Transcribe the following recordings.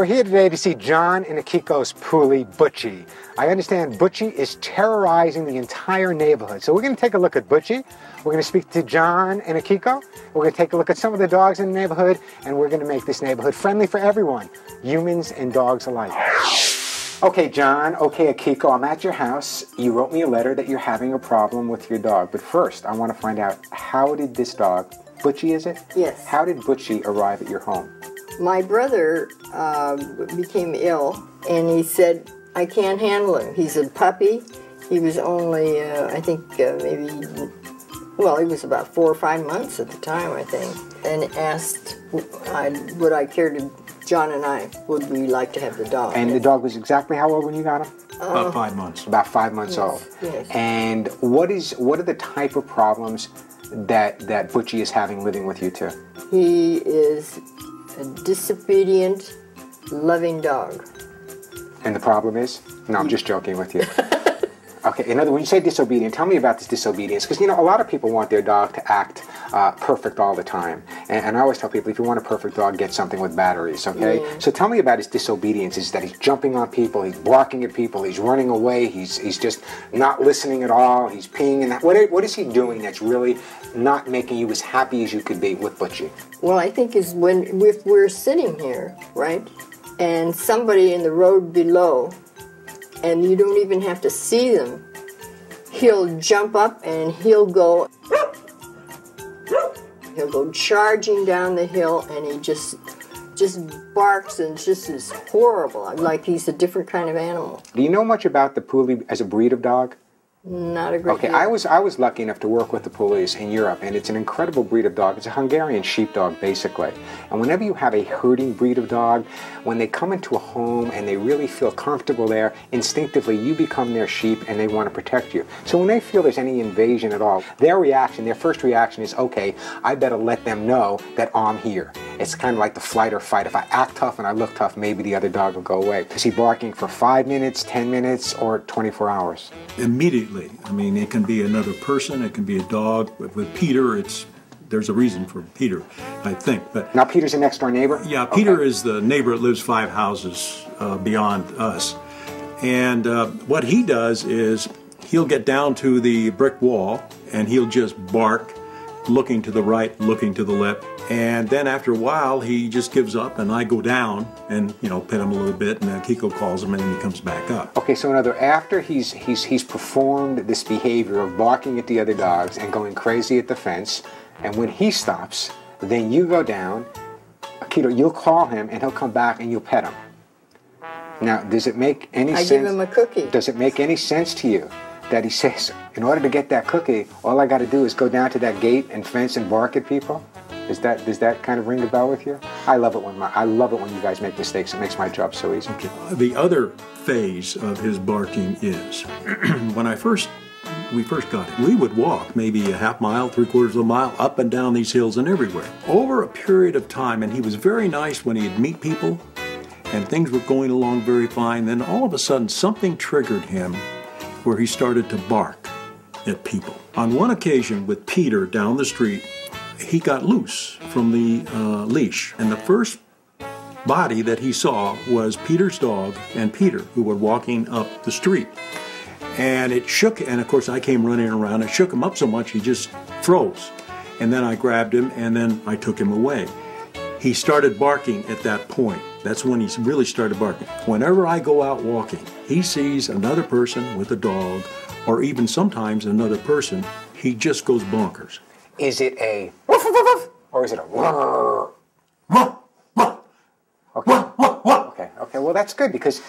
we're here today to see John and Akiko's Puli, Butchie. I understand Butchie is terrorizing the entire neighborhood. So we're going to take a look at Butchie. We're going to speak to John and Akiko. We're going to take a look at some of the dogs in the neighborhood, and we're going to make this neighborhood friendly for everyone, humans and dogs alike. Okay, John. Okay, Akiko, I'm at your house. You wrote me a letter that you're having a problem with your dog. But first, I want to find out, how did this dog, Butchie is it? Yes. How did Butchie arrive at your home? My brother became ill, and he said, I can't handle him. He's a puppy. He was only, I think, maybe, well, he was about 4 or 5 months at the time, I think, and asked would I care to, John and I, would we like to have the dog. And the dog was exactly how old when you got him? About 5 months. About 5 months yes, old. Yes. And what are the type of problems that Butchie is having living with you two? He is a disobedient, loving dog. And the problem is? No, I'm just joking with you. Okay, in other words, when you say disobedient, tell me about this disobedience. Because, you know, a lot of people want their dog to act perfect all the time. And I always tell people, if you want a perfect dog, get something with batteries, okay? Yeah. So tell me about his disobedience. Is that he's jumping on people, he's barking at people, he's running away, he's just not listening at all, he's peeing. And what is he doing that's really not making you as happy as you could be with Butchie? Well, I think is if we're sitting here, right, and somebody in the road below, and you don't even have to see them, he'll jump up and he'll go charging down the hill, and he just barks, and just is horrible, like he's a different kind of animal. Do you know much about the Puli as a breed of dog? Not a great deal. I was lucky enough to work with the Pulis in Europe, and it's an incredible breed of dog. It's a Hungarian sheepdog, basically. And whenever you have a herding breed of dog, when they come into a home and they really feel comfortable there, instinctively you become their sheep and they want to protect you. So when they feel there's any invasion at all, their first reaction is, okay, I better let them know that I'm here. It's kind of like the flight or fight. If I act tough and I look tough, maybe the other dog will go away. Is he barking for 5 minutes, 10 minutes, or 24 hours? Immediately. I mean, it can be another person, it can be a dog. With Peter, there's a reason for Peter, I think. But now Peter's a next door neighbor? Yeah, Peter is the neighbor that lives 5 houses beyond us. And what he does is he'll get down to the brick wall and he'll just bark, looking to the right, looking to the left. And then after a while, he just gives up, and I go down and, you know, pet him a little bit, and then Kiko calls him, and then he comes back up. Okay, so after he's performed this behavior of barking at the other dogs and going crazy at the fence, and when he stops, then you go down, Akito, you'll call him, and he'll come back, and you'll pet him. Now, does it make any sense? I give him a cookie. Does it make any sense to you that he says, in order to get that cookie, all I got to do is go down to that gate and fence and bark at people? Does that kind of ring a bell with you? I love it when you guys make mistakes. It makes my job so easy. Okay. The other phase of his barking is when we first got him, we would walk maybe a half mile, 3/4 of a mile, up and down these hills and everywhere. Over a period of time, and he was very nice when he'd meet people, and things were going along very fine. Then all of a sudden, something triggered him where he started to bark at people. On one occasion with Peter down the street, he got loose from the leash, and the first body that he saw was Peter's dog and Peter, who were walking up the street. And it shook, and of course I came running around. It shook him up so much he just froze. And then I grabbed him, and then I took him away. He started barking at that point. That's when he really started barking. Whenever I go out walking, he sees another person with a dog, or even sometimes another person, he just goes bonkers. Is it a woof, woof, woof, or is it a woof? Okay, well that's good, because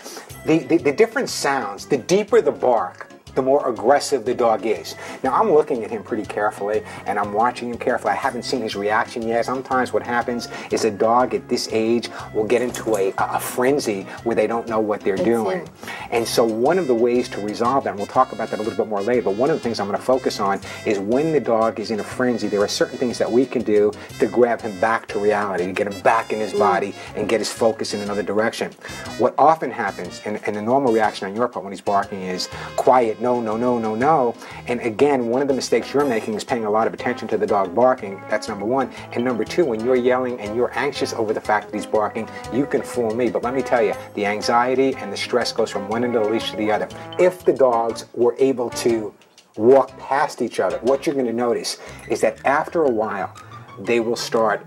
the different sounds, the deeper the bark, the more aggressive the dog is. Now, I'm looking at him pretty carefully, and I'm watching him carefully. I haven't seen his reaction yet. Sometimes what happens is a dog at this age will get into a frenzy where they don't know what they're doing. And so one of the ways to resolve that, and we'll talk about that a little bit more later, but one of the things I'm going to focus on is when the dog is in a frenzy, there are certain things that we can do to grab him back to reality, to get him back in his body and get his focus in another direction. What often happens, and the normal reaction on your part when he's barking is quiet, no, no, no, no, no. And again, one of the mistakes you're making is paying a lot of attention to the dog barking. That's number one. And number two, when you're yelling and you're anxious over the fact that he's barking, you can fool me. But let me tell you, the anxiety and the stress goes from one end of the leash to the other. If the dogs were able to walk past each other, what you're going to notice is that after a while, they will start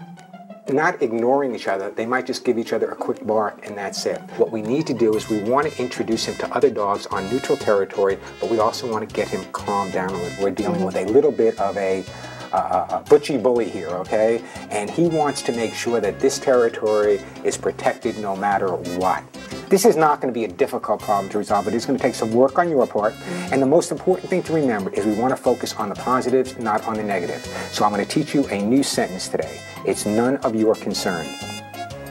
not ignoring each other. They might just give each other a quick bark and that's it. What we need to do is we want to introduce him to other dogs on neutral territory, but we also want to get him calmed down a little. We're dealing with a little bit of a butchy bully here, okay? And he wants to make sure that this territory is protected no matter what. This is not going to be a difficult problem to resolve, but it's going to take some work on your part. And the most important thing to remember is we want to focus on the positives, not on the negatives. So I'm going to teach you a new sentence today. It's none of your concern.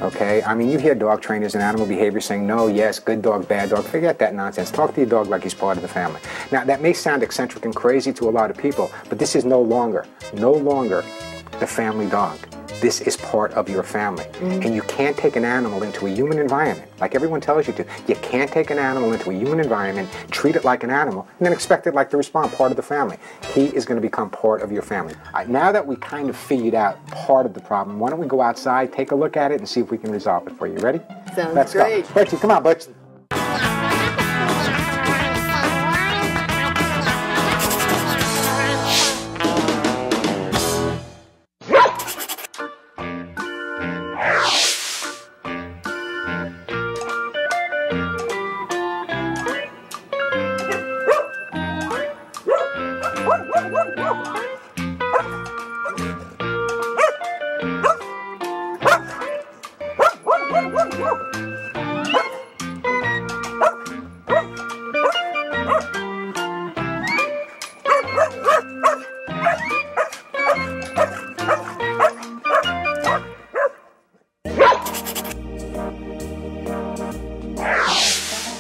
Okay? I mean, you hear dog trainers and animal behavior saying, no, yes, good dog, bad dog. Forget that nonsense. Talk to your dog like he's part of the family. Now, that may sound eccentric and crazy to a lot of people, but this is no longer the family dog. This is part of your family. And you can't take an animal into a human environment, like everyone tells you to. You can't take an animal into a human environment, treat it like an animal, and then expect it like to respond, part of the family. He is going to become part of your family. All right, now that we kind of figured out part of the problem, why don't we go outside, take a look at it, and see if we can resolve it for you. Ready? Sounds great. Go. Butchie, come on, Butch.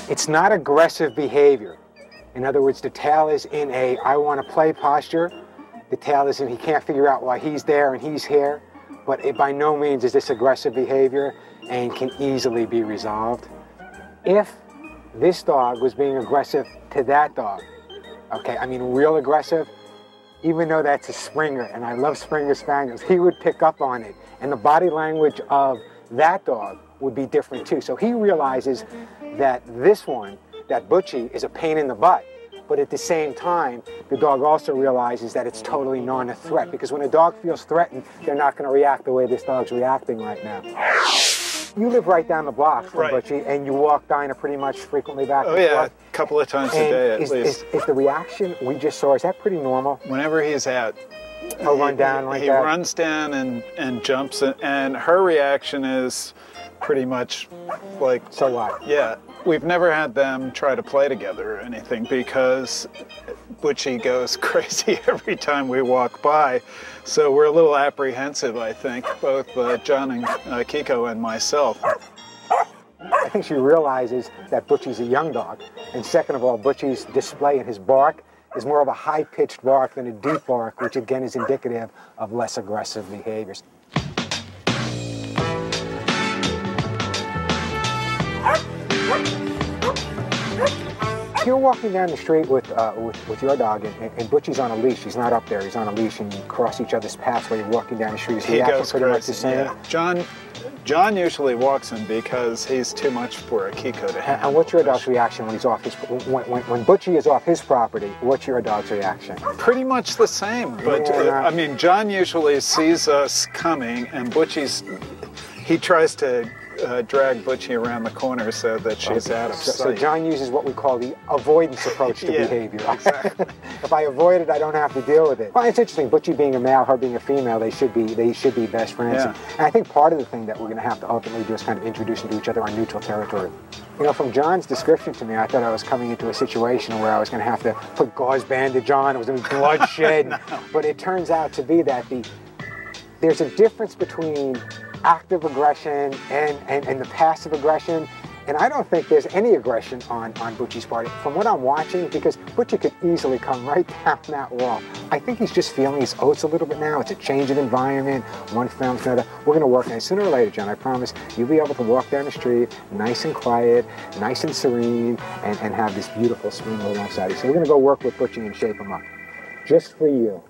It's not aggressive behavior. In other words, the tail is in a I want to play posture. The tail is in he can't figure out why he's there and he's here. But it by no means is this aggressive behavior and can easily be resolved. If this dog was being aggressive to that dog, okay, I mean real aggressive, even though that's a Springer, and I love Springer Spaniels, he would pick up on it. And the body language of that dog would be different too. So he realizes that this one, that Butchie, is a pain in the butt. But at the same time, the dog also realizes that it's totally not a threat, because when a dog feels threatened, they're not going to react the way this dog's reacting right now. You live right down the block from Butchie, and you walk Dinah pretty much frequently back and forth. Yeah, a couple of times a day at least. Is the reaction we just saw, is that pretty normal? Whenever he's out, He'll run down like he that? He runs down and jumps, and her reaction is pretty much like... So what? Yeah. We've never had them try to play together or anything because Butchie goes crazy every time we walk by. So we're a little apprehensive, I think, both John and Kiko and myself. I think she realizes that Butchie's a young dog. And second of all, Butchie's display in his bark is more of a high-pitched bark than a deep bark, which again is indicative of less aggressive behaviors. You're walking down the street with your dog, and Butchie's on a leash. He's not up there. He's on a leash, and you cross each other's paths while you're walking down the street. He goes pretty much the same. Yeah. John usually walks him because he's too much for a Kiko to handle. And what's your dog's reaction when he's off his when Butchie is off his property? What's your dog's reaction? Pretty much the same. But I mean, John usually sees us coming, and he tries to drag Butchie around the corner so that she's out of sight. So John uses what we call the avoidance approach to behavior. Exactly. If I avoid it, I don't have to deal with it. Well, it's interesting. Butchie being a male, her being a female, they should be best friends. Yeah. And I think part of the thing that we're going to have to ultimately do is kind of introduce them to each other on neutral territory. You know, from John's description to me, I thought I was coming into a situation where I was going to have to put gauze bandage on. It was going to be bloodshed. No. But it turns out to be that there's a difference between active aggression and the passive aggression, And I don't think there's any aggression on Butchie's part from what I'm watching, because Butchie could easily come right down that wall. I think he's just feeling his oats a little bit now. It's a change of environment, one family to another. We're going to work on it sooner or later, John. I promise you'll be able to walk down the street nice and quiet, nice and serene, and have this beautiful swing alongside you. So we're going to go work with Butchie and shape him up. Just for you.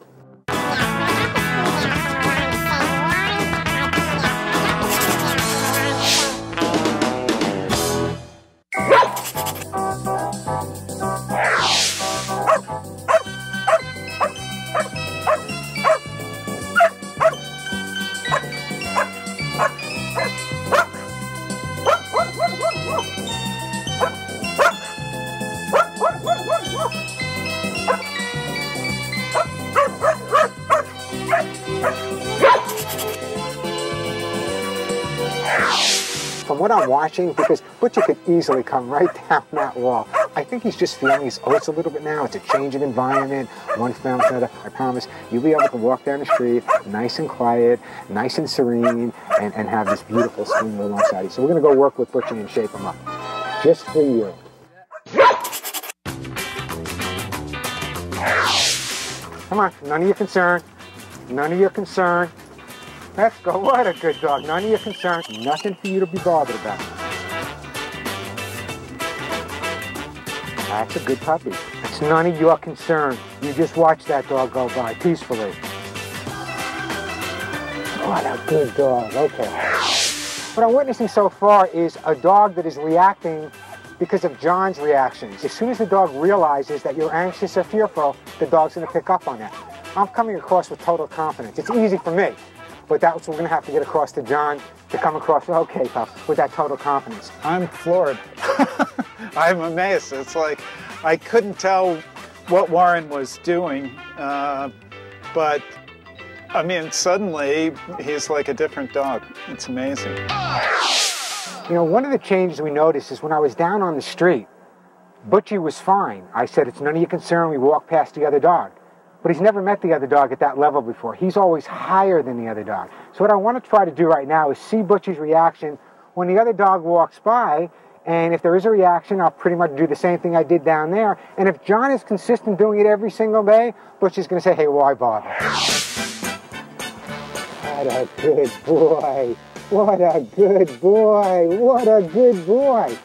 From what I'm watching, because Butchie could easily come right down that wall. I think he's just feeling his oats a little bit now. It's a change of environment, one family to another. I promise you'll be able to walk down the street nice and quiet, nice and serene, and have this beautiful swing alongside you. So we're going to go work with Butchie and shape him up. Just for you. Come on, none of your concern. None of your concern. Let's go. What a good dog. None of your concern. Nothing for you to be bothered about. That's a good puppy. It's none of your concern. You just watch that dog go by peacefully. What a good dog. Okay. What I'm witnessing so far is a dog that is reacting because of John's reactions. As soon as the dog realizes that you're anxious or fearful, the dog's going to pick up on that. I'm coming across with total confidence. It's easy for me. But that's what we're going to have to get across to John, to come across, okay, pal, with that total confidence. I'm floored. I'm amazed. It's like I couldn't tell what Warren was doing, but I mean, suddenly he's like a different dog. It's amazing. You know, one of the changes we noticed is when I was down on the street, Butchie was fine. I said, it's none of your concern. We walked past the other dog. But he's never met the other dog at that level before. He's always higher than the other dog. So what I want to try to do right now is see Butchie's reaction when the other dog walks by, and if there is a reaction, I'll pretty much do the same thing I did down there. And if John is consistent doing it every single day, Butchie's going to say, hey, why bother? What a good boy. What a good boy. What a good boy.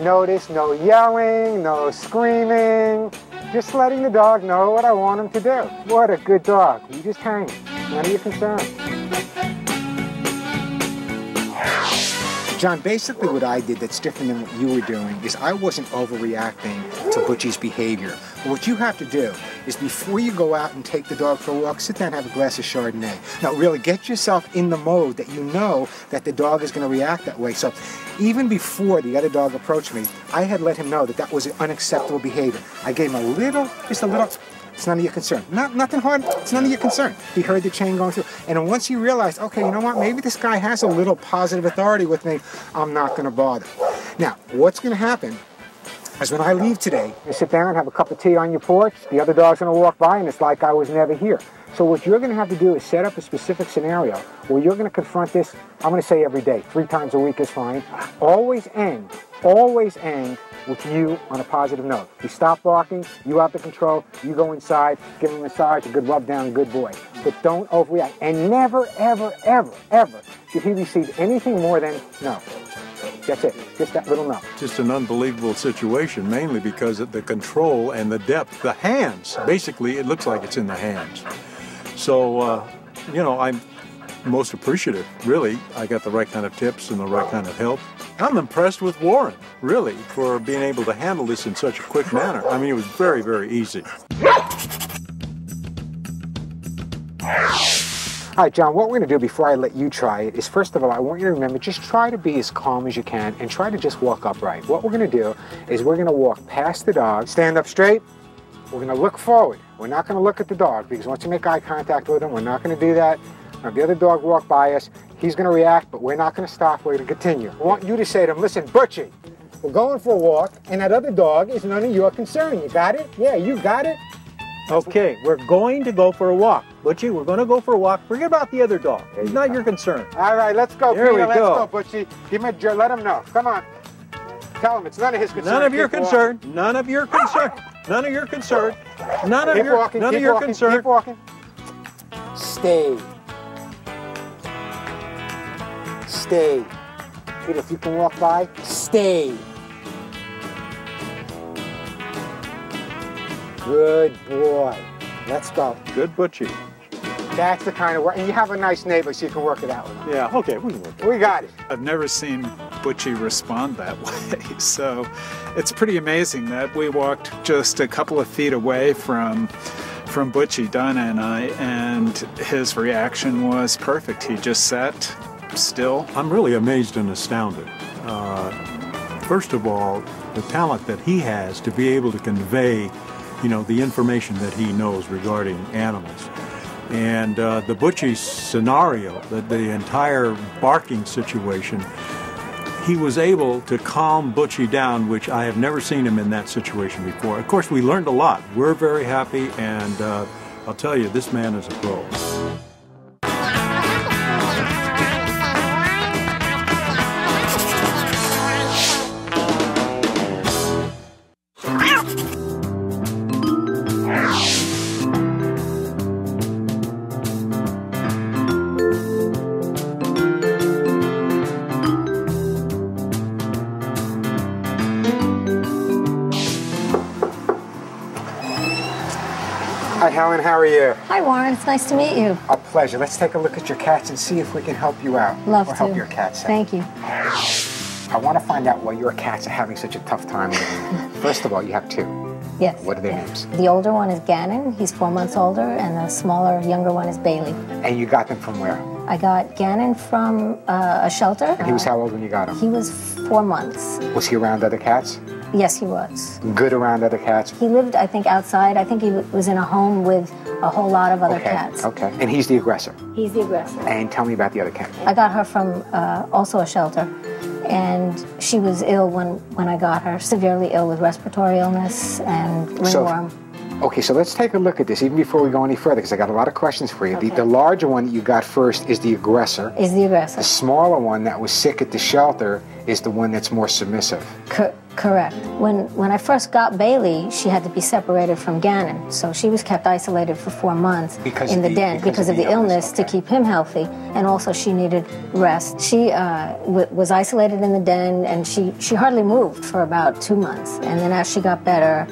Notice no yelling, no screaming. Just letting the dog know what I want him to do. What a good dog. You just hang. None of your concern. John, basically what I did that's different than what you were doing is I wasn't overreacting to Butchie's behavior. But what you have to do is before you go out and take the dog for a walk, sit down and have a glass of Chardonnay. Now really get yourself in the mode that you know that the dog is going to react that way. So even before the other dog approached me, I had let him know that that was unacceptable behavior. I gave him a little, just a little, it's none of your concern. Nothing hard, it's none of your concern. He heard the chain going through. And then once he realized, okay, you know what, maybe this guy has a little positive authority with me, I'm not going to bother. Now, what's going to happen is when I leave today, you sit down, have a cup of tea on your porch, the other dog's going to walk by and it's like I was never here. So what you're going to have to do is set up a specific scenario where you're going to confront this, I'm going to say every day, 3 times a week is fine. Always end with you on a positive note. You stop barking, you out the control, you go inside, give him a massage, a good rub down, good boy. But don't overreact. And never, ever, ever, ever should he receive anything more than no. That's it, just that little no. Just an unbelievable situation, mainly because of the control and the depth. The hands, basically, it looks like it's in the hands. So, you know, I'm most appreciative, really. I got the right kind of tips and the right kind of help. I'm impressed with Warren, really, for being able to handle this in such a quick manner. I mean, it was very, very easy. All right, John, what we're going to do before I let you try it is, first of all, I want you to remember, just try to be as calm as you can and try to just walk upright. What we're going to do is we're going to walk past the dog, stand up straight, we're going to look forward. We're not going to look at the dog because once you make eye contact with him, we're not going to do that. Now, if the other dog walked by us, he's going to react, but we're not going to stop. We're going to continue. I want you to say to him, listen, Butchie, we're going for a walk, and that other dog is none of your concern. You got it? Yeah, you got it? Okay, we're going to go for a walk. Butchie, we're going to go for a walk. Forget about the other dog. It's not your concern. All right, let's go, Here Peter. we Let's go. go, Butchie. Give him a jerk. Let him know. Come on. Tell him it's none of his concern. None of your Keep walking. concern. None of your concern. None of your concern. None of Keep your walking, none keep of your walking, concern. Keep walking. Stay. Stay. Peter, if you can walk by, stay. Good boy. Let's go. Good Butchie. That's the kind of work. And you have a nice neighbor, so you can work it out with him. Yeah. Okay. We can work it. We got it. I've never seen Butchie respond that way, so it's pretty amazing that we walked just a couple of feet away from Butchie, Donna and I, and his reaction was perfect. He just sat still. I'm really amazed and astounded. First of all, the talent that he has to be able to convey, the information that he knows regarding animals. And the Butchie scenario, the entire barking situation, he was able to calm Butchie down, which I have never seen him in that situation before. Of course, we learned a lot. We're very happy, and I'll tell you, this man is a pro. Hi, Helen. How are you? Hi, Warren. It's nice to meet you. A pleasure. Let's take a look at your cats and see if we can help you out. Love or to. help your cats out. Thank you. I want to find out why your cats are having such a tough time living. First of all, you have two. Yes. What are their yes. names? The older one is Gannon. He's 4 months older, and the smaller, younger one is Bailey. And you got them from where? I got Gannon from a shelter. And he was how old when you got him? He was 4 months. Was he around other cats? Yes, he was. Good around other cats? He lived, I think, outside. I think he was in a home with a whole lot of other cats. Okay. And he's the aggressor? He's the aggressor. And tell me about the other cat. I got her from also a shelter. And she was ill when I got her, severely ill with respiratory illness and ringworm. Okay, so let's take a look at this even before we go any further, because I got a lot of questions for you. Okay. The larger one that you got first is the aggressor. Is the aggressor. The smaller one that was sick at the shelter is the one that's more submissive. Correct. When I first got Bailey, she had to be separated from Gannon, so she was kept isolated for 4 months in the den because of the illness to keep him healthy, and also she needed rest. She was isolated in the den, and she hardly moved for about 2 months, and then as she got better,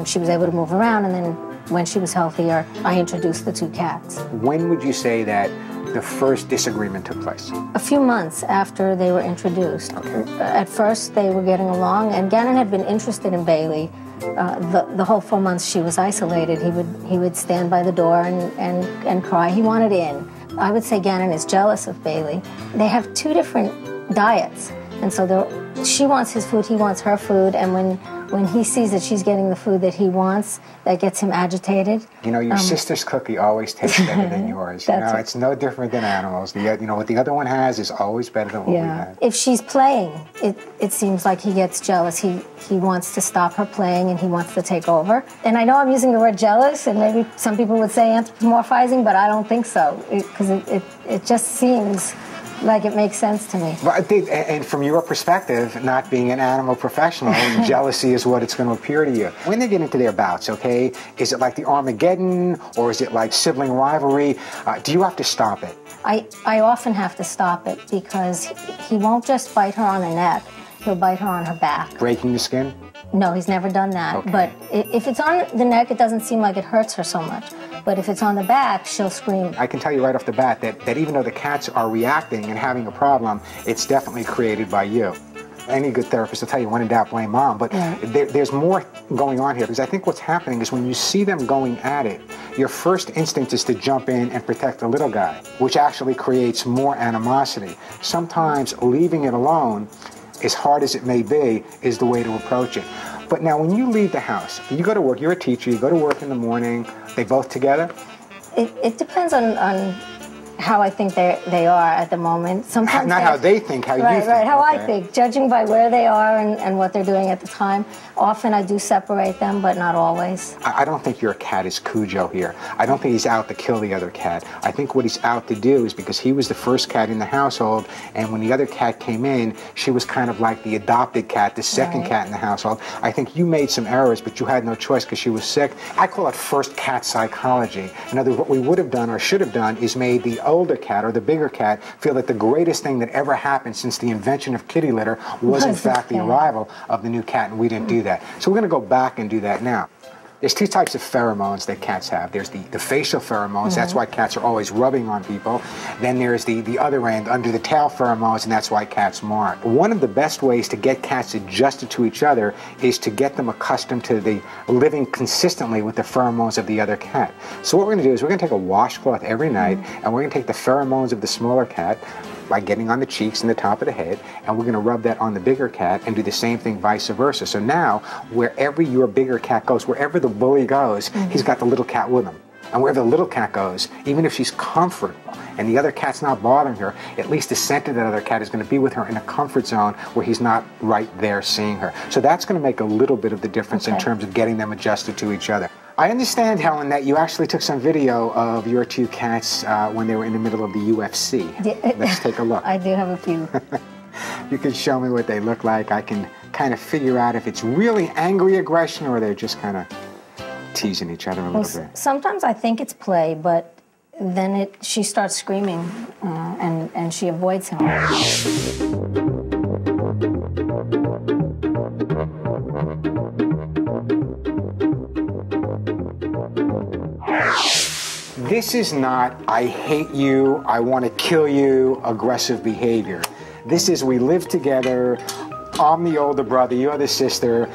she was able to move around, and then when she was healthier, I introduced the two cats. When would you say that the first disagreement took place? A few months after they were introduced. Okay. At first, they were getting along, and Gannon had been interested in Bailey. The whole 4 months she was isolated, he would stand by the door and cry. He wanted in. I would say Gannon is jealous of Bailey. They have two different diets, and so she wants his food, he wants her food, and when he sees that she's getting the food that he wants, that gets him agitated. Your sister's cookie always tastes better than yours. It's no different than animals. What the other one has is always better than what we have. If she's playing, it seems like he gets jealous. He wants to stop her playing and he wants to take over. And I know I'm using the word jealous, and maybe some people would say anthropomorphizing, but I don't think so, because it just seems like it makes sense to me. Well, and from your perspective, not being an animal professional, jealousy is what it's going to appear to you. When they get into their bouts, okay, is it like the Armageddon, or is it like sibling rivalry? Do you have to stop it? I often have to stop it because he won't just bite her on the neck. He'll bite her on her back. Breaking the skin? No, he's never done that. Okay. But if it's on the neck, it doesn't seem like it hurts her so much. But if it's on the back, she'll scream. I can tell you right off the bat that even though the cats are reacting and having a problem, it's definitely created by you. Any good therapist will tell you, when in doubt, blame mom. But there's more going on here, because I think what's happening is when you see them going at it, your first instinct is to jump in and protect the little guy, which actually creates more animosity. Sometimes leaving it alone, as hard as it may be, is the way to approach it. But now when you leave the house, you go to work, you're a teacher, you go to work in the morning, they both together? It depends on how I think they are at the moment. Sometimes not how they think, how you think. Right, how okay. I think, judging by where they are and what they're doing at the time. Often I do separate them, but not always. I don't think your cat is Cujo here. I don't think he's out to kill the other cat. I think what he's out to do is because he was the first cat in the household, and when the other cat came in, she was kind of like the adopted cat, the second cat in the household. I think you made some errors, but you had no choice because she was sick. I call it first cat psychology. In other words, what we would have done or should have done is made the older cat or the bigger cat feel that the greatest thing that ever happened since the invention of kitty litter was in fact the arrival of the new cat, and we didn't do that. So we're going to go back and do that now. There's two types of pheromones that cats have. There's the facial pheromones, that's why cats are always rubbing on people. Then there's the other end, under the tail pheromones, and that's why cats mark. One of the best ways to get cats adjusted to each other is to get them accustomed to the living consistently with the pheromones of the other cat. So what we're going to do is we're going to take a washcloth every night, and we're going to take the pheromones of the smaller cat by getting on the cheeks and the top of the head, and we're going to rub that on the bigger cat and do the same thing vice versa. So now, wherever your bigger cat goes, wherever the bully goes, he's got the little cat with him. And wherever the little cat goes, even if she's comfortable and the other cat's not bothering her, at least the scent of that other cat is going to be with her in a comfort zone where he's not right there seeing her. So that's going to make a little bit of the difference in terms of getting them adjusted to each other. I understand, Helen, that you actually took some video of your two cats when they were in the middle of the UFC. Let's take a look. I do have a few. You can show me what they look like. I can kind of figure out if it's really angry aggression or they're just kind of teasing each other a little bit. Sometimes I think it's play, but then she starts screaming and she avoids him. This is not, I hate you, I want to kill you, aggressive behavior. This is, we live together, I'm the older brother, you're the sister.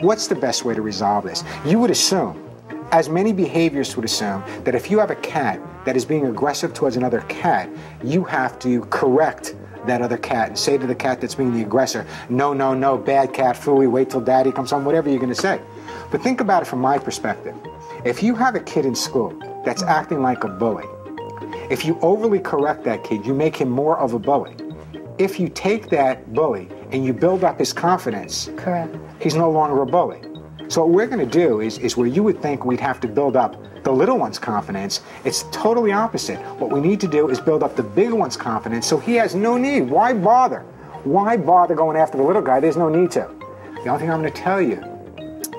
What's the best way to resolve this? You would assume, as many behaviors would assume, that if you have a cat that is being aggressive towards another cat, you have to correct that other cat and say to the cat that's being the aggressor, no, no, no, bad cat, phooey, wait till daddy comes home, whatever you're going to say. But think about it from my perspective. If you have a kid in school that's acting like a bully, if you overly correct that kid, you make him more of a bully. If you take that bully and you build up his confidence, correct, he's no longer a bully. So what we're going to do is where you would think we'd have to build up the little one's confidence, it's totally opposite. What we need to do is build up the big one's confidence so he has no need. Why bother? Why bother going after the little guy? There's no need to. The only thing I'm going to tell you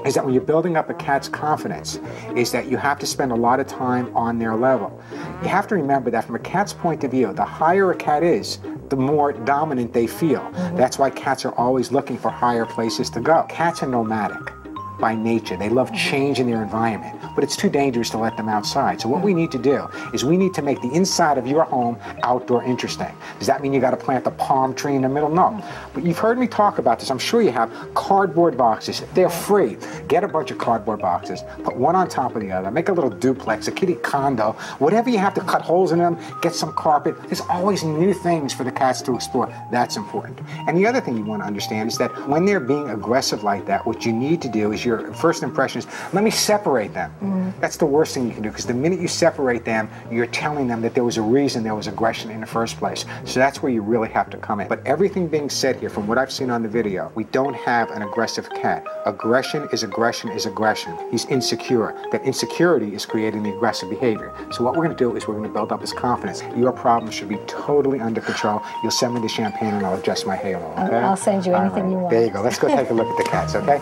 is that when you're building up a cat's confidence, is that you have to spend a lot of time on their level. You have to remember that from a cat's point of view, the higher a cat is, the more dominant they feel. That's why cats are always looking for higher places to go. Cats are nomadic by nature. They love change in their environment, but it's too dangerous to let them outside. So what we need to do is we need to make the inside of your home outdoor interesting. Does that mean you got to plant a palm tree in the middle? No. But you've heard me talk about this. I'm sure you have. Cardboard boxes. They're free. Get a bunch of cardboard boxes, put one on top of the other, make a little duplex, a kitty condo, whatever you have to cut holes in them, get some carpet. There's always new things for the cats to explore. That's important. And the other thing you want to understand is that when they're being aggressive like that, what you need to do is your first impression is, let me separate them. That's the worst thing you can do, because the minute you separate them, you're telling them that there was a reason there was aggression in the first place. So that's where you really have to come in. But everything being said here, from what I've seen on the video, we don't have an aggressive cat. Aggression is aggression is aggression. He's insecure. That insecurity is creating the aggressive behavior. So what we're going to do is we're going to build up his confidence. Your problem should be totally under control. You'll send me the champagne and I'll adjust my halo, okay? I'll send you anything you want. There you go. Let's go take a look at the cats, okay?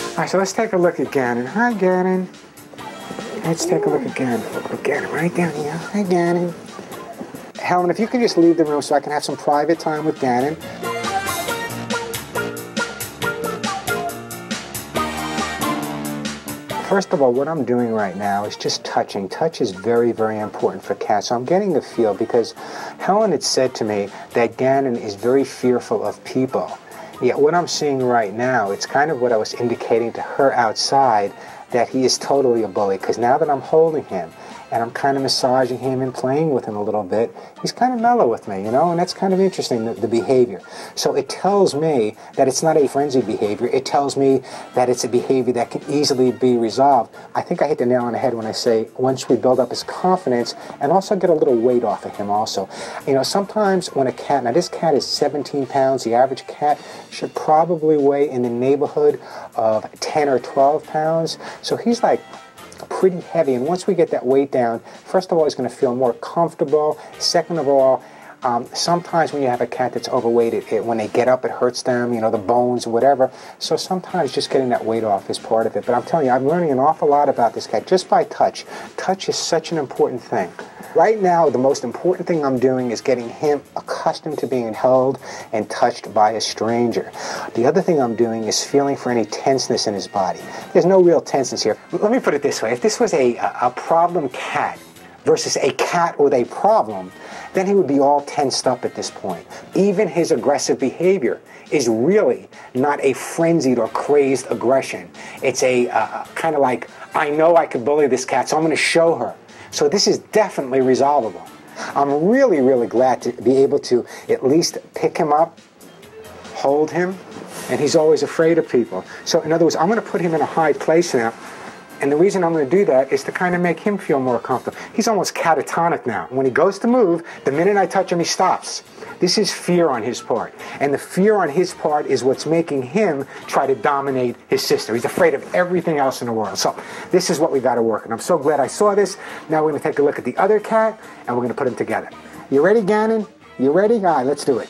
All right, so let's take a look at Gannon. Hi, Gannon. Let's take a look at Gannon. Look, Gannon, right down here. Hi, Gannon. Helen, if you can just leave the room so I can have some private time with Gannon. First of all, what I'm doing right now is just touching. Touch is very, very important for cats. So I'm getting the feel because Helen had said to me that Gannon is very fearful of people. Yet what I'm seeing right now, it's kind of what I was indicating to her outside, that he is totally a bully, because now that I'm holding him and I'm kind of massaging him and playing with him a little bit, he's kind of mellow with me, you know, and that's kind of interesting, the behavior. So it tells me that it's not a frenzied behavior. It tells me that it's a behavior that can easily be resolved. I think I hit the nail on the head when I say once we build up his confidence and also get a little weight off of him also. You know, sometimes when a cat, now this cat is 17 pounds, the average cat should probably weigh in the neighborhood of 10 or 12 pounds. So he's like pretty heavy, and once we get that weight down, first of all, he's going to feel more comfortable. Second of all, sometimes when you have a cat that's overweight, when they get up, it hurts them, you know, the bones, whatever. So sometimes just getting that weight off is part of it. But I'm telling you, I'm learning an awful lot about this cat just by touch. Touch is such an important thing. Right now, the most important thing I'm doing is getting him accustomed to being held and touched by a stranger. The other thing I'm doing is feeling for any tenseness in his body. There's no real tenseness here. Let me put it this way. If this was a problem cat versus a cat with a problem, then he would be all tensed up at this point. Even his aggressive behavior is really not a frenzied or crazed aggression. It's a kind of like, I know I could bully this cat, so I'm going to show her. So this is definitely resolvable. I'm really, really glad to be able to at least pick him up, hold him, and he's always afraid of people. So in other words, I'm going to put him in a high place now. And the reason I'm going to do that is to kind of make him feel more comfortable. He's almost catatonic now. When he goes to move, the minute I touch him, he stops. This is fear on his part. And the fear on his part is what's making him try to dominate his sister. He's afraid of everything else in the world. So this is what we got to work. And I'm so glad I saw this. Now we're going to take a look at the other cat, and we're going to put them together. You ready, Gannon? You ready? All right, let's do it.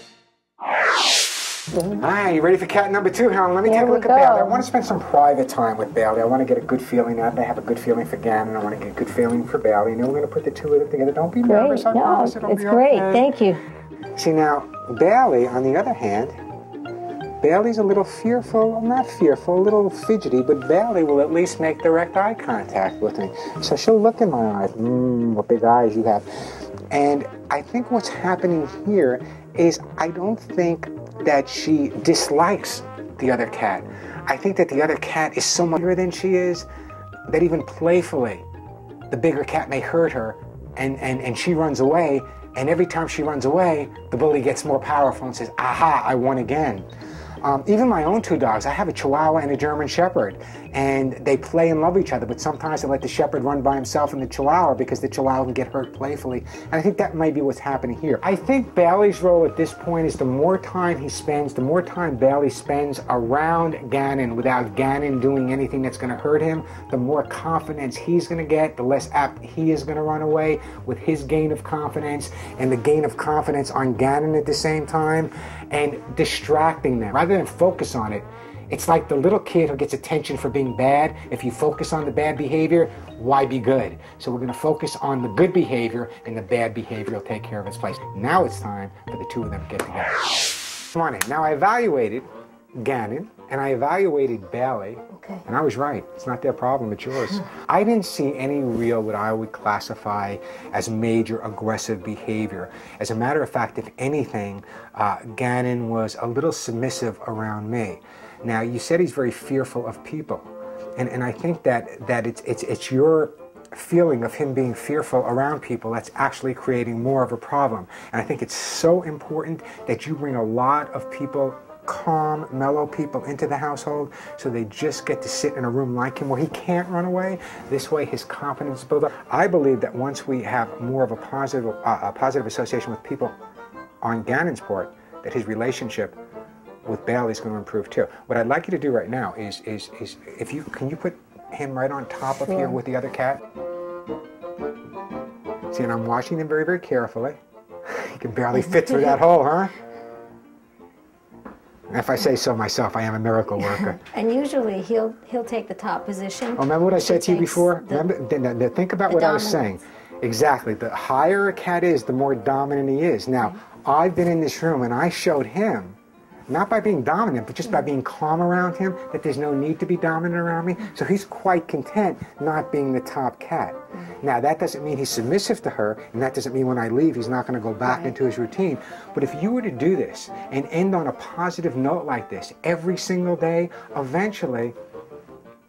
All right, you ready for cat number 2, Helen? Let me take a look at Bailey. I want to spend some private time with Bailey. I want to get a good feeling now that I have a good feeling for Gannon. I want to get a good feeling for Bailey. And then we're going to put the two of them together. Don't be nervous. I promise it'll be okay. It's great. Thank you. See, now, Bailey, on the other hand, Bailey's a little fearful. Well, not fearful, a little fidgety, but Bailey will at least make direct eye contact with me. So she'll look in my eyes. What big eyes you have. And I think what's happening here is I don't think that she dislikes the other cat. I think that the other cat is so much bigger than she is that even playfully the bigger cat may hurt her and she runs away, and every time she runs away the bully gets more powerful and says, aha, I won again. Even my own 2 dogs, I have a Chihuahua and a German Shepherd, and they play and love each other, but sometimes they let the Shepherd run by himself and the Chihuahua because the Chihuahua can get hurt playfully, and I think that might be what's happening here. I think Bailey's role at this point is the more time he spends, the more time Bailey spends around Gannon without Gannon doing anything that's going to hurt him, the more confidence he's going to get, the less apt he is going to run away with his gain of confidence and the gain of confidence on Gannon at the same time, and distracting them. Rather than focus on it, it's like the little kid who gets attention for being bad. If you focus on the bad behavior, why be good? So we're going to focus on the good behavior, and the bad behavior will take care of its place. Now it's time for the two of them to get together. Come on in. Now I evaluated Gannon, and I evaluated Bailey, and I was right. It's not their problem, it's yours. I didn't see any real, what I would classify as major aggressive behavior. As a matter of fact, if anything, Gannon was a little submissive around me. Now, you said he's very fearful of people, and I think that it's your feeling of him being fearful around people that's actually creating more of a problem. And I think it's so important that you bring a lot of people, calm, mellow people into the household, so they just get to sit in a room like him where he can't run away. This way his confidence builds up. I believe that once we have more of a positive association with people on Gannon's part, that his relationship with Bailey's going to improve too. What I'd like you to do right now is if you can you put him right on top of here with the other cat. See, and I'm watching them very, very carefully. He can barely fit through that hole, huh? If I say so myself, I am a miracle worker. And usually he'll take the top position. Oh, remember what I said to you before? Remember, think about what I was saying. Exactly. The higher a cat is, the more dominant he is. Now, I've been in this room and I showed him, not by being dominant, but just by being calm around him, that there's no need to be dominant around me. So he's quite content not being the top cat. Now, that doesn't mean he's submissive to her, and that doesn't mean when I leave he's not going to go back into his routine. But if you were to do this and end on a positive note like this every single day, eventually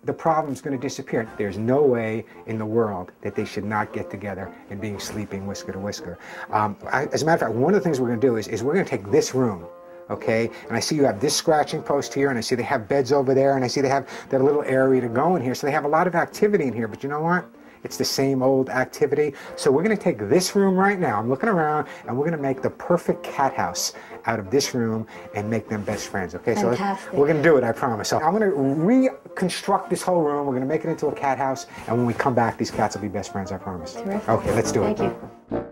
the problem's going to disappear. There's no way in the world that they should not get together and be sleeping whisker to whisker. As a matter of fact, one of the things we're going to do is we're going to take this room, okay? And I see you have this scratching post here, and I see they have beds over there, and I see they have their little area to go in here. So they have a lot of activity in here, but you know what? It's the same old activity. So we're going to take this room right now. I'm looking around, and we're going to make the perfect cat house out of this room and make them best friends. Okay, fantastic. So we're going to do it, I promise. So I'm going to reconstruct this whole room. We're going to make it into a cat house, and when we come back, these cats will be best friends, I promise. Terrific. Okay, let's do it. Thank you.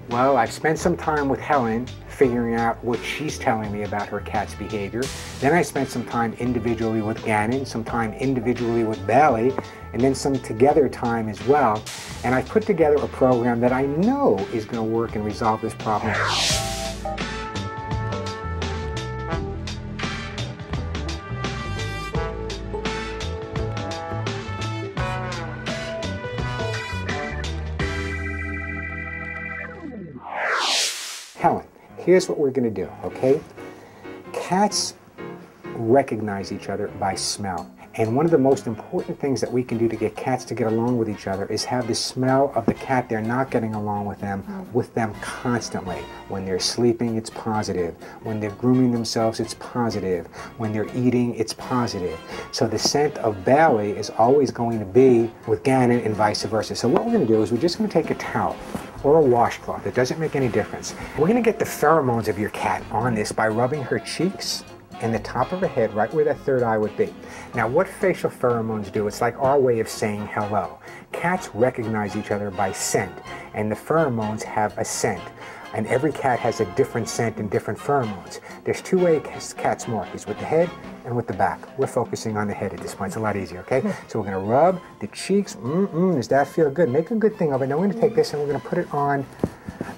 Well, I've spent some time with Helen figuring out what she's telling me about her cat's behavior. Then I spent some time individually with Gannon, some time individually with Bailey, and then some together time as well. And I put together a program that I know is going to work and resolve this problem. Helen, here's what we're going to do, okay? Cats recognize each other by smell. And one of the most important things that we can do to get cats to get along with each other is have the smell of the cat they're not getting along with them constantly. When they're sleeping, it's positive. When they're grooming themselves, it's positive. When they're eating, it's positive. So the scent of Bailey is always going to be with Gannon and vice versa. So what we're going to do is we're just going to take a towel or a washcloth. It doesn't make any difference. We're going to get the pheromones of your cat on this by rubbing her cheeks and the top of her head right where that third eye would be. Now what facial pheromones do, it's like our way of saying hello. Cats recognize each other by scent, and the pheromones have a scent. And every cat has a different scent and different pheromones. There's two ways cats mark, is with the head and with the back. We're focusing on the head at this point. It's a lot easier, okay? So we're gonna rub the cheeks. Does that feel good? Make a good thing of it. Now we're gonna take this and we're gonna put it on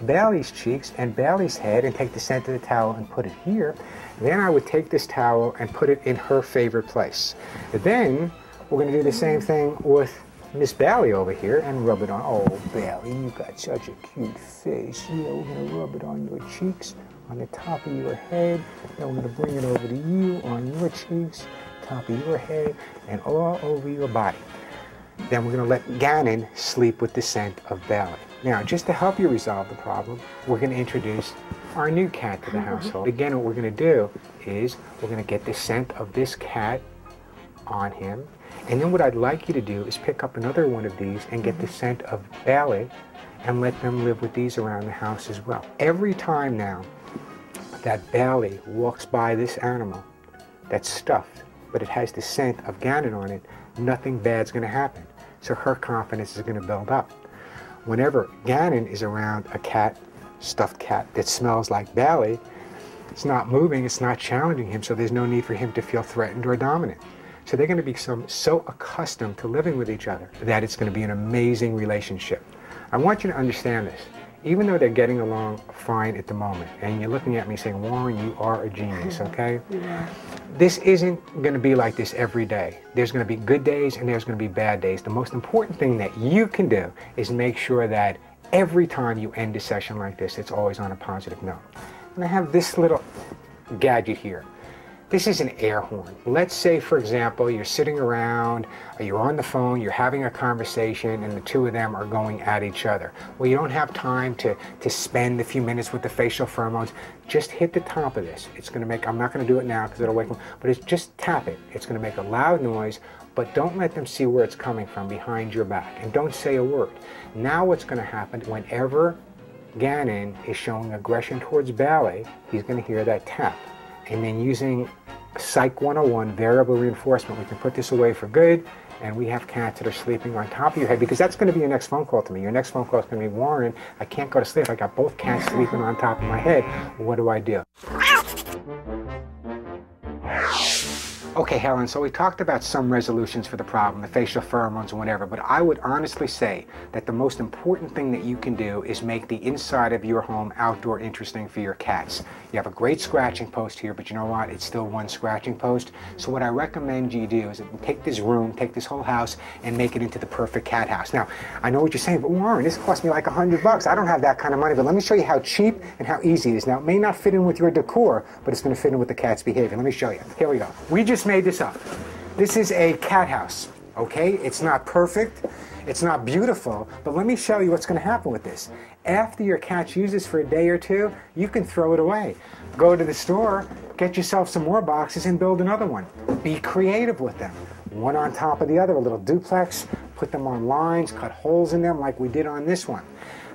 Bailey's cheeks and Bailey's head and take the scent of the towel and put it here. Then I would take this towel and put it in her favorite place. Then we're gonna do the same thing with Miss Bailey over here and rub it on. Oh, Bailey, you got such a cute face. Yeah, we're gonna rub it on your cheeks, on the top of your head. Then we're gonna bring it over to you on your cheeks, top of your head, and all over your body. Then we're gonna let Gannon sleep with the scent of Bailey. Now, just to help you resolve the problem, we're gonna introduce our new cat to the household. Again, what we're gonna do is we're gonna get the scent of this cat on him. And then what I'd like you to do is pick up another one of these and get the scent of Bailey and let them live with these around the house as well. Every time now that Bailey walks by this animal that's stuffed, but it has the scent of Gannon on it, nothing bad's going to happen. So her confidence is going to build up. Whenever Gannon is around a cat, stuffed cat, that smells like Bailey, it's not moving, it's not challenging him, so there's no need for him to feel threatened or dominant. So they're going to be so accustomed to living with each other that it's going to be an amazing relationship. I want you to understand this. Even though they're getting along fine at the moment, and you're looking at me saying, Warren, you are a genius, okay? Yeah. This isn't going to be like this every day. There's going to be good days and there's going to be bad days. The most important thing that you can do is make sure that every time you end a session like this, it's always on a positive note. And I have this little gadget here. This is an air horn. Let's say, for example, you're sitting around, or you're on the phone, you're having a conversation, and the two of them are going at each other. Well, you don't have time to spend a few minutes with the facial pheromones. Just hit the top of this. It's going to make, I'm not going to do it now because it'll wake them, but it's just tap it. It's going to make a loud noise, but don't let them see where it's coming from behind your back, and don't say a word. Now what's going to happen, whenever Gannon is showing aggression towards Bailey, he's going to hear that tap. And then using Psych 101, variable reinforcement, we can put this away for good, and we have cats that are sleeping on top of your head, because that's going to be your next phone call to me. Your next phone call is going to be, Warren, I can't go to sleep. I got both cats sleeping on top of my head. What do I do? Okay, Helen, so we talked about some resolutions for the problem, the facial pheromones and whatever, but I would honestly say that the most important thing that you can do is make the inside of your home outdoor interesting for your cats. You have a great scratching post here, but you know what? It's still one scratching post. So what I recommend you do is take this room, take this whole house, and make it into the perfect cat house. Now, I know what you're saying, but Warren, this cost me like $100. I don't have that kind of money, but let me show you how cheap and how easy it is. Now, it may not fit in with your decor, but it's going to fit in with the cat's behavior. Let me show you. Here we go. We just made this up. This is a cat house, okay? It's not perfect, it's not beautiful, but let me show you what's going to happen with this. After your cat uses this for a day or two, you can throw it away. Go to the store, get yourself some more boxes and build another one. Be creative with them. One on top of the other, a little duplex, put them on lines, cut holes in them like we did on this one.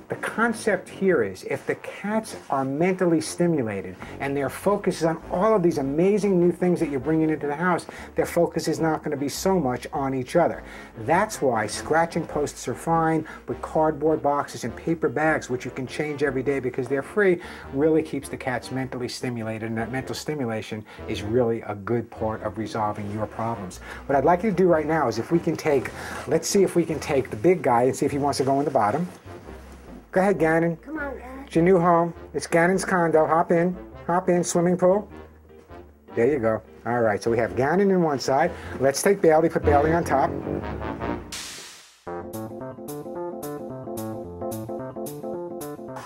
The concept here is if the cats are mentally stimulated and their focus is on all of these amazing new things that you're bringing into the house, their focus is not going to be so much on each other. That's why scratching posts are fine, but cardboard boxes and paper bags, which you can change every day because they're free, really keeps the cats mentally stimulated, and that mental stimulation is really a good part of resolving your problems. What I'd like you to do right now is if we can take, let's see if we can take the big guy and see if he wants to go in the bottom. Go ahead, Gannon. Come on, Dad. It's your new home. It's Gannon's condo. Hop in, swimming pool. There you go. All right, so we have Gannon on one side. Let's take Bailey, put Bailey on top.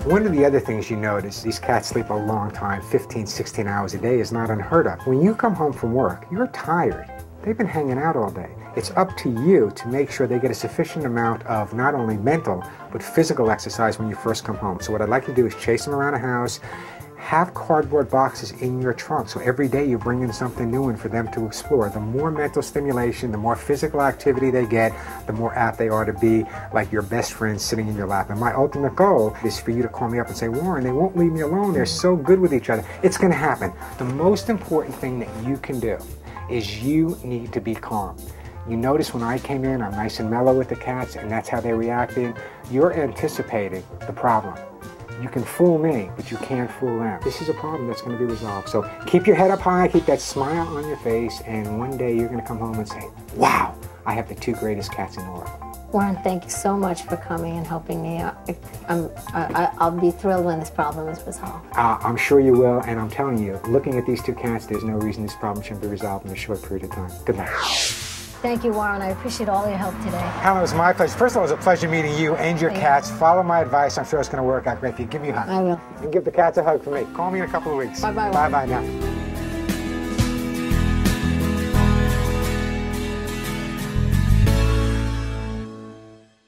One of the other things you notice, these cats sleep a long time, 15, 16 hours a day is not unheard of. When you come home from work, you're tired. They've been hanging out all day. It's up to you to make sure they get a sufficient amount of not only mental, but physical exercise when you first come home. So what I'd like to do is chase them around the house, have cardboard boxes in your trunk. So every day you bring in something new and for them to explore. The more mental stimulation, the more physical activity they get, the more apt they are to be like your best friend sitting in your lap. And my ultimate goal is for you to call me up and say, Warren, they won't leave me alone. They're so good with each other. It's going to happen. The most important thing that you can do is you need to be calm. You notice when I came in, I'm nice and mellow with the cats, and that's how they reacted. You're anticipating the problem. You can fool me, but you can't fool them. This is a problem that's going to be resolved. So keep your head up high, keep that smile on your face, and one day you're going to come home and say, wow, I have the two greatest cats in the world. Warren, thank you so much for coming and helping me out. I'll be thrilled when this problem is resolved. I'm sure you will, and I'm telling you, looking at these two cats, there's no reason this problem shouldn't be resolved in a short period of time. Good luck. Thank you, Warren. I appreciate all your help today. Helen, it was my pleasure. First of all, it was a pleasure meeting you and your cats. Follow my advice. I'm sure it's going to work out great for you. Give me a hug. I will. And give the cats a hug for me. Call me in a couple of weeks. Bye-bye. Bye-bye now.